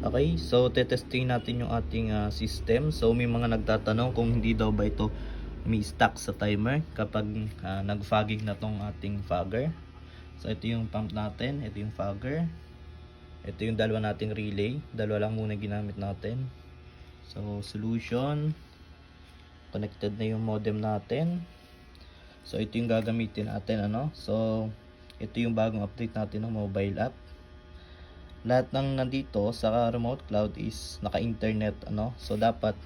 Okay, so tetesting natin yung ating system. So may mga nagtatanong kung hindi daw ba ito may stuck sa timer kapag nag-fogging na tong ating fogger. So ito yung pump natin, ito yung fogger. Ito yung dalawa nating relay. Dalawa lang muna ginamit natin. So solution. Connected na yung modem natin. So ito yung gagamitin natin So ito yung bagong update natin ng mobile app. Lahat ng nandito sa remote cloud is naka-internet So dapat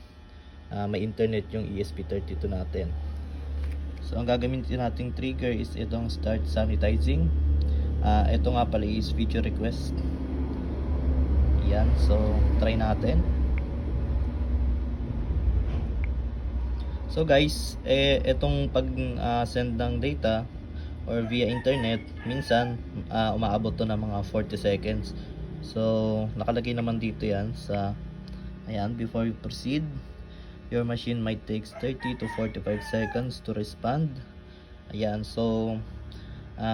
may internet yung ESP32 natin. So ang gagamitin nating trigger is itong start sanitizing. Ito nga pala is feature request. Yan, so try natin. So guys, itong pag send ng data or via internet, minsan umaabot to ng mga 40 seconds. So nakalagay naman dito yan sa before you proceed, your machine might take 30 to 45 seconds to respond. So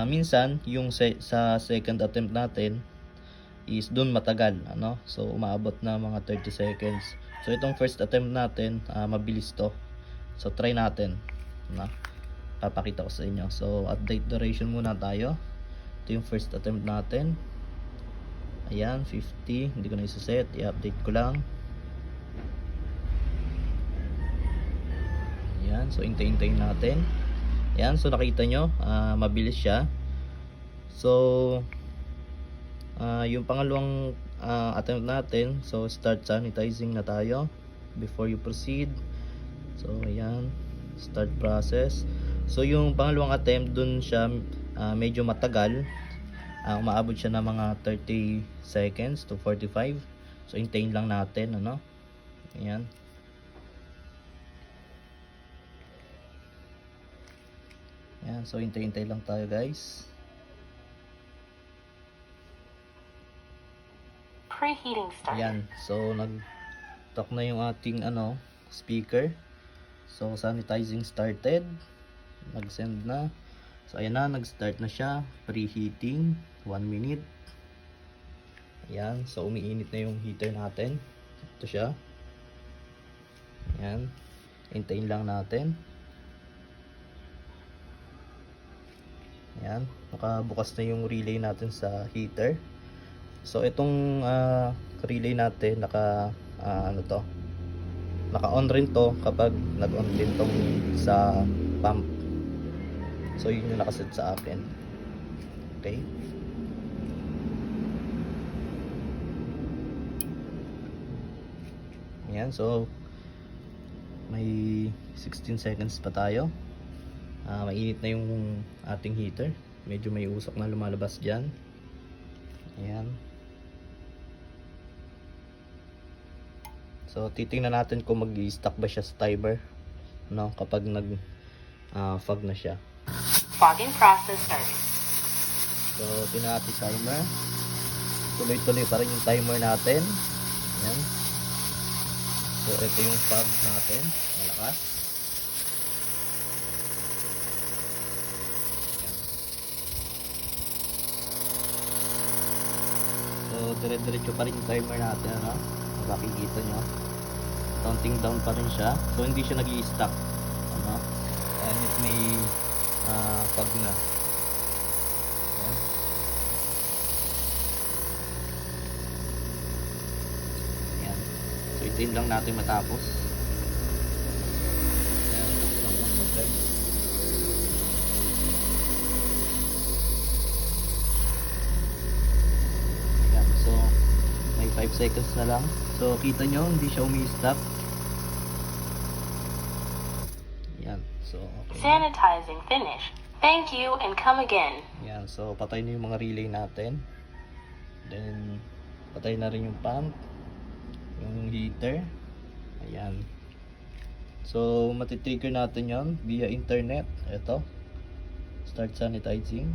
minsan yung sa second attempt natin is dun matagal so umaabot na mga 30 seconds. So itong first attempt natin mabilis to. So try natin papakita ko sa inyo. So update duration muna tayo. Ito yung first attempt natin. 50, hindi ko na isa-set, i-update ko lang. So hintay-hintayin natin. So nakita nyo mabilis siya. So yung pangalawang attempt natin, so start sanitizing na tayo before you proceed. So start process. So yung pangalawang attempt, dun siya medyo matagal. Umaabot siya ng mga 30 seconds to 45. So hintayin lang natin so hintay-hintay lang tayo guys. Preheating started. So nag-talk na yung ating speaker. So sanitizing started. Nag-send na. So ayan na, nag-start na siya. Preheating 1 minute. So umiinit na yung heater natin. Ito siya. Hintayin lang natin. Nakabukas na yung relay natin sa heater. So itong relay natin naka on rin to kapag nag-on din tong sa pump. So yun yung nakaset sa akin. Okay. So may 16 seconds pa tayo. Mainit na yung ating heater. Medyo may usok na lumalabas dyan. So titingnan natin kung mag-i-stuck ba siya sa timer kapag nag-fog na siya. Fogging process started. So tingnan natin timer. Tuloy-tuloy pa rin yung timer natin. So ito yung fog natin, malakas. So dire-diretso pa rin yung timer natin makikita nyo, counting down pa rin siya. So hindi siya nag-i-stuck and it may fog na. So itin lang natin matapos. So may 5 seconds na lang. So kita nyo, hindi siya umi-stop. So okay. Sanitizing finish. Thank you and come again. So patay na yung mga relay natin. Then patay na rin yung pump, yung heater. So matitrigger natin yon via internet. Ito, start sanitizing.